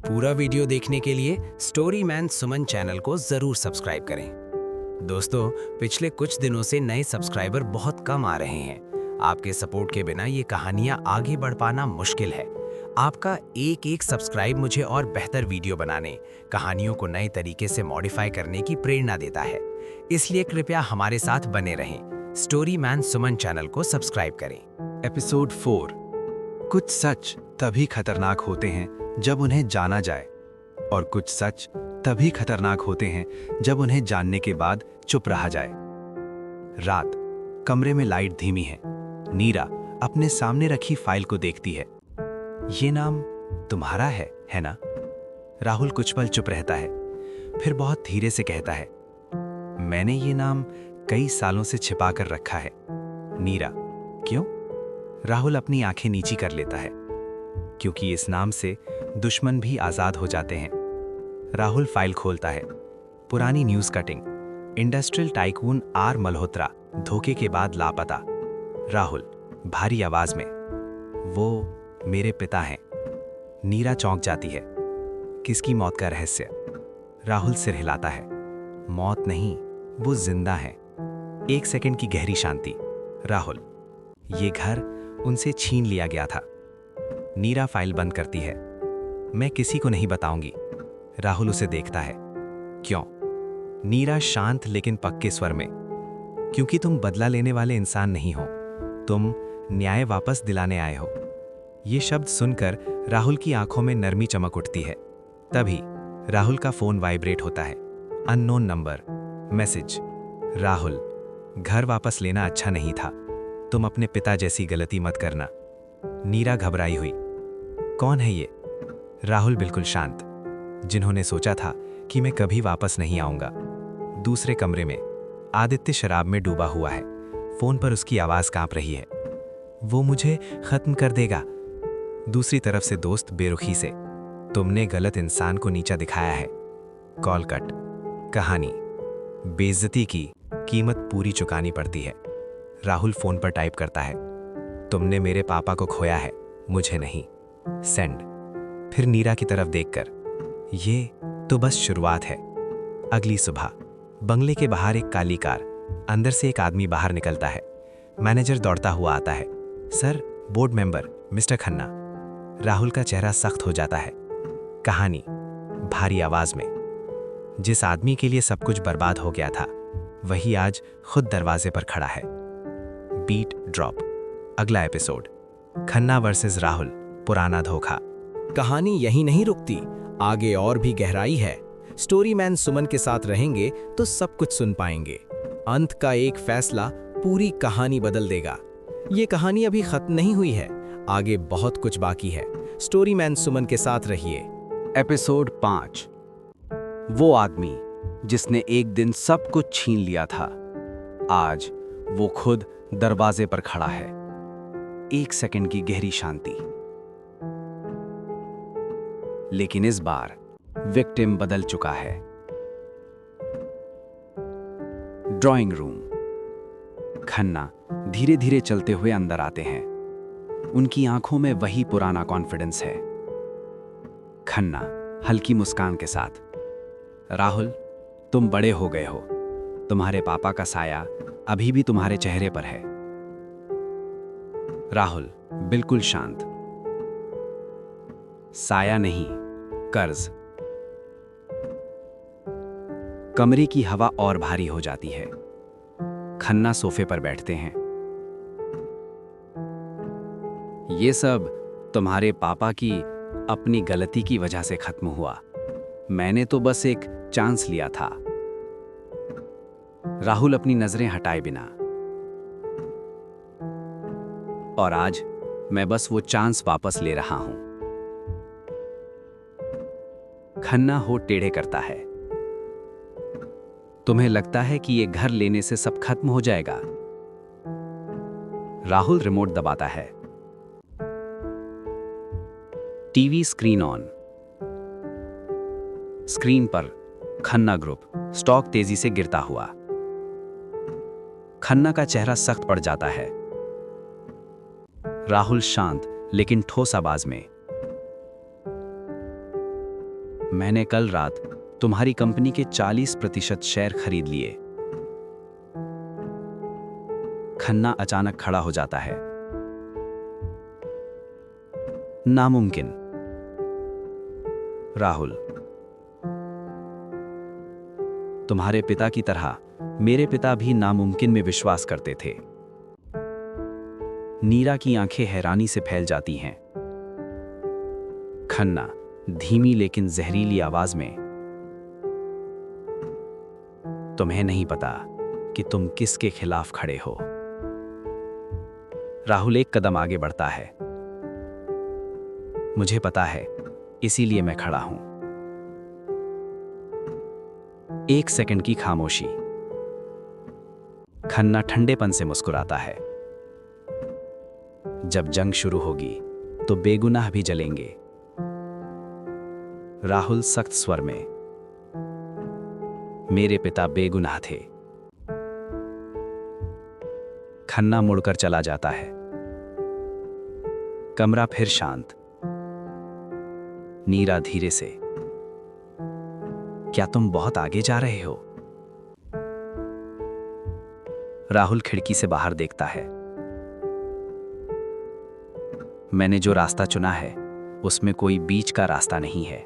पूरा वीडियो देखने के लिए स्टोरी मैन सुमन चैनल को जरूर सब्सक्राइब करें। दोस्तों, पिछले कुछ दिनों से नए सब्सक्राइबर बहुत कम आ रहे हैं। आपके सपोर्ट के बिना ये कहानियां आगे बढ़ पाना मुश्किल है। आपका एक एक सब्सक्राइब मुझे और बेहतर वीडियो बनाने, कहानियों को नए तरीके से मॉडिफाई करने की प्रेरणा देता है। इसलिए कृपया हमारे साथ बने रहें। स्टोरी मैन सुमन चैनल को सब्सक्राइब करें। एपिसोड 4। कुछ सच तभी खतरनाक होते हैं जब उन्हें जाना जाए, और कुछ सच तभी खतरनाक होते हैं जब उन्हें जानने के बाद चुप रहा जाए। रात, कमरे में लाइट धीमी है। नीरा अपने सामने रखी फाइल को देखती है। ये नाम तुम्हारा है ना? राहुल कुछ पल चुप रहता है, फिर बहुत धीरे से कहता है, मैंने ये नाम कई सालों से छिपा कर रखा है। नीरा, क्यों? राहुल अपनी आंखें नीची कर लेता है, क्योंकि इस नाम से दुश्मन भी आजाद हो जाते हैं। राहुल फाइल खोलता है। पुरानी news cutting, industrial tycoon R Malhotra धोखे के बाद लापता। राहुल भारी आवाज में, वो मेरे पिता हैं। नीरा चौंक जाती है। किसकी मौत का रहस्य? राहुल सिर हिलाता है। मौत नहीं, वो जिंदा है। एक सेकंड की गहरी शांति। राहुल, ये घर उनसे छीन लिया गया था। नीरा फाइल बंद करती है। मैं किसी को नहीं बताऊंगी। राहुल उसे देखता है। क्यों? नीरा शांत लेकिन पक्के स्वर में, क्योंकि तुम बदला लेने वाले इंसान नहीं हो, तुम न्याय वापस दिलाने आए हो। ये शब्द सुनकर राहुल की आंखों में नरमी चमक उठती है। तभी राहुल का फोन वाइब्रेट होता है। Unknown number, message. राहुल, घर वापस लेना अच्छा नहीं था। तुम अपने पिता जैसी गलती मत करना। नीरा घबराई हुई। कौन है ये? राहुल बिल्कुल शांत, जिन्होंने सोचा था कि मैं कभी वापस नहीं आऊंगा। दूसरे कमरे में आदित्य शराब में डूबा हुआ है। फोन पर उसकी आवाज कांप रही है। वो मुझे खत्म कर देगा। दूसरी तरफ से दोस्त बेरुखी से, तुमने गलत इंसान को नीचा दिखाया है। Call cut. कहानी, बेइज्जती की कीमत पूरी चुकानी पड़ती है। राहुल फोन पर टाइप करता है, तुमने मेरे पापा को खोया है, मुझे नहीं। सेंड। फिर नीरा की तरफ देखकर, ये तो बस शुरुआत है। अगली सुबह बंगले के बाहर एक काली कार, अंदर से एक आदमी बाहर निकलता है। मैनेजर दौड़ता हुआ आता है। Sir, board member mister Khanna. Rahul का चेहरा सख्त हो जाता है। कहानी, भारी आवाज में, जिस आदमी के लिए सब कुछ बर्बाद हो गया था, वही आज खुद दरवाजे पर खड़ा है। Beat drop. अगला एपिसोड, खन्ना वर्सेस राहुल, पुराना धोखा। कहानी यहीं नहीं रुकती, आगे और भी गहराई है। स्टोरी मैन सुमन के साथ रहेंगे तो सब कुछ सुन पाएंगे। अंत का एक फैसला पूरी कहानी बदल देगा। ये कहानी अभी खत्म नहीं हुई है, आगे बहुत कुछ बाकी है। स्टोरी मैन सुमन के साथ रहिए। एपिसोड 5। वो आदमी जिसने एक दिन सब कुछ छीन लिया था, आज वो खुद दरवाजे पर खड़ा है। एक सेकंड की गहरी शांति। लेकिन इस बार विक्टिम बदल चुका है। Drawing room. खन्ना धीरे धीरे चलते हुए अंदर आते हैं। उनकी आंखों में वही पुराना कॉन्फिडेंस है। खन्ना हल्की मुस्कान के साथ, राहुल, तुम बड़े हो गए हो। तुम्हारे पापा का साया अभी भी तुम्हारे चेहरे पर है। राहुल बिल्कुल शांत, साया नहीं, कर्ज। कमरे की हवा और भारी हो जाती है। खन्ना सोफे पर बैठते हैं। ये सब तुम्हारे पापा की अपनी गलती की वजह से खत्म हुआ। मैंने तो बस एक चांस लिया था। राहुल अपनी नजरें हटाए बिना, और आज मैं बस वो चांस वापस ले रहा हूं। खन्ना होठ टेढ़े करता है। तुम्हें लगता है कि ये घर लेने से सब खत्म हो जाएगा? राहुल रिमोट दबाता है। TV screen on. स्क्रीन पर खन्ना ग्रुप स्टॉक तेजी से गिरता हुआ। खन्ना का चेहरा सख्त पड़ जाता है। राहुल शांत लेकिन ठोस आवाज में, मैंने कल रात तुम्हारी कंपनी के 40% शेयर खरीद लिए। खन्ना अचानक खड़ा हो जाता है। नामुमकिन। राहुल, तुम्हारे पिता की तरह मेरे पिता भी नामुमकिन में विश्वास करते थे। नीरा की आंखें हैरानी से फैल जाती हैं। खन्ना धीमी लेकिन जहरीली आवाज में, तुम्हें नहीं पता कि तुम किसके खिलाफ खड़े हो। राहुल एक कदम आगे बढ़ता है। मुझे पता है, इसीलिए मैं खड़ा हूं। 1 सेकंड की खामोशी। खन्ना ठंडेपन से मुस्कुराता है। जब जंग शुरू होगी तो बेगुनाह भी जलेंगे। राहुल सख्त स्वर में, मेरे पिता बेगुनाह थे। खन्ना मुड़कर चला जाता है। कमरा फिर शांत। नीरा धीरे से, क्या तुम बहुत आगे जा रहे हो? राहुल खिड़की से बाहर देखता है। मैंने जो रास्ता चुना है उसमें कोई बीच का रास्ता नहीं है।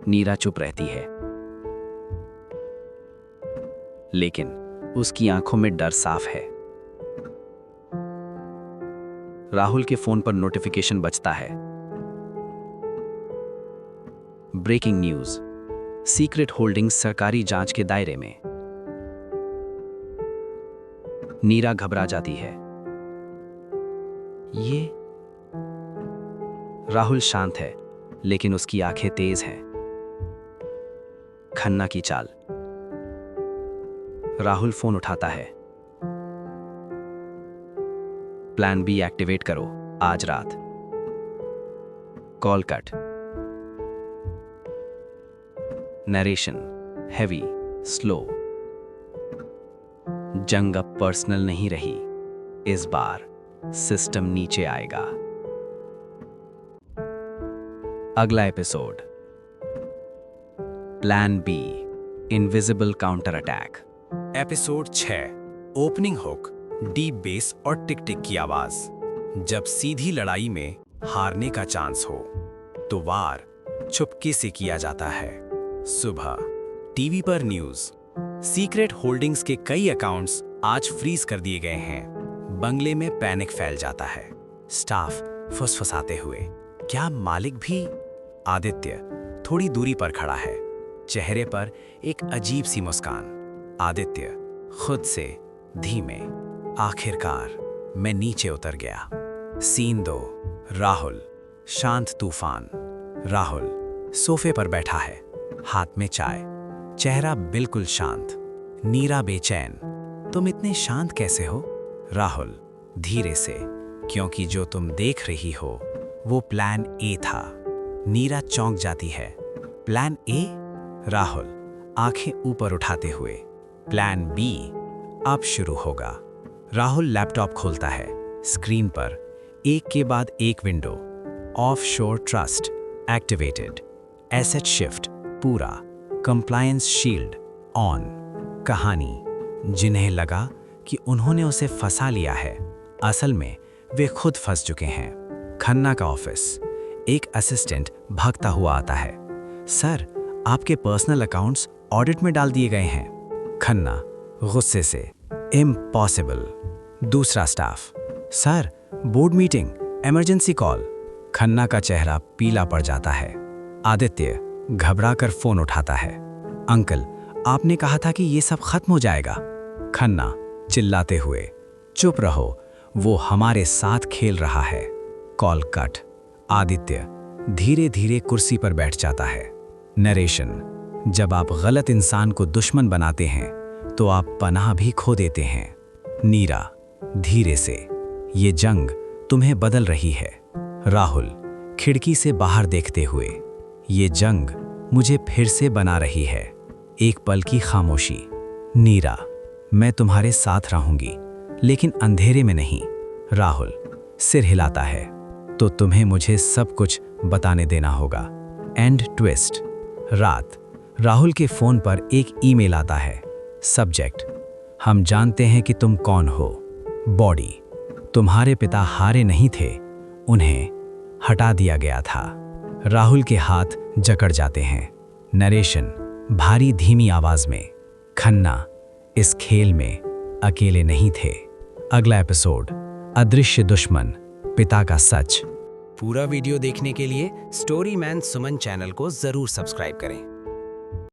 नीरा चुप रहती है, लेकिन उसकी आंखों में डर साफ है। राहुल के फोन पर नोटिफिकेशन बजता है। ब्रेकिंग न्यूज, सीक्रेट होल्डिंग्स सरकारी जांच के दायरे में। नीरा घबरा जाती है। ये? राहुल शांत है, लेकिन उसकी आंखें तेज हैं। खन्ना की चाल। राहुल फोन उठाता है। प्लान बी एक्टिवेट करो आज रात। Call cut. Narration heavy, slow. जंग अब पर्सनल नहीं रही। इस बार सिस्टम नीचे आएगा। अगला episode, plan B, invisible counter attack. Episode 6, opening hook, deep base और टिक टिक की आवाज। जब सीधी लड़ाई में हारने का चांस हो तो वार चुपके से किया जाता है। सुबह टीवी पर न्यूज, सीक्रेट होल्डिंग्स के कई अकाउंट्स आज फ्रीज कर दिए गए हैं। बंगले में पैनिक फैल जाता है। स्टाफ फुसफुसाते हुए, क्या मालिक भी? आदित्य थोड़ी दूरी पर खड़ा है, चेहरे पर एक अजीब सी मुस्कान। आदित्य खुद से धीमे, आखिरकार मैं नीचे उतर गया। सीन 2, राहुल, शांत तूफान। राहुल सोफे पर बैठा है, हाथ में चाय, चेहरा बिल्कुल शांत। नीरा बेचैन, तुम इतने शांत कैसे हो? राहुल धीरे से, क्योंकि जो तुम देख रही हो वो प्लान ए था। नीरा चौंक जाती है। Plan A? राहुल आंखें ऊपर उठाते हुए, प्लान बी अब शुरू होगा। राहुल लैपटॉप खोलता है। स्क्रीन पर एक के बाद एक window. Offshore trust activated, asset shift पूरा, कंप्लायंस शील्ड ऑन। कहानी, जिन्हें लगा कि उन्होंने उसे फंसा लिया है, असल में वे खुद फंस चुके हैं। खन्ना का ऑफिस। एक असिस्टेंट भागता हुआ आता है। सर, आपके पर्सनल अकाउंट्स ऑडिट में डाल दिए गए हैं। खन्ना गुस्से से, इम्पॉसिबल। दूसरा staff, sir board meeting, emergency call. Khanna का चेहरा पीला पड़ जाता है। आदित्य घबराकर फोन उठाता है। अंकल, आपने कहा था कि ये सब खत्म हो जाएगा। खन्ना चिल्लाते हुए, चुप रहो, वो हमारे साथ खेल रहा है। Call cut. आदित्य धीरे धीरे कुर्सी पर बैठ जाता है। नरेशन, जब आप गलत इंसान को दुश्मन बनाते हैं तो आप पनाह भी खो देते हैं। नीरा धीरे से, ये जंग तुम्हें बदल रही है। राहुल खिड़की से बाहर देखते हुए, ये जंग मुझे फिर से बना रही है। एक पल की खामोशी। नीरा, मैं तुम्हारे साथ रहूंगी, लेकिन अंधेरे में नहीं। राहुल सिर हिलाता है। तो तुम्हें मुझे सब कुछ बताने देना होगा। And twist. रात। राहुल के फोन पर एक ईमेल आता है। सब्जेक्ट, हम जानते हैं कि तुम कौन हो। बॉडी, तुम्हारे पिता हारे नहीं थे, उन्हें हटा दिया गया था। राहुल के हाथ जकड़ जाते हैं। नरेशन भारी धीमी आवाज में। खन्ना इस खेल में अकेले नहीं थे। अगला एपिसोड, अदृश्य दुश्मन, पिता का सच। पूरा वीडियो देखने के लिए स्टोरी मैन सुमन चैनल को जरूर सब्सक्राइब करें।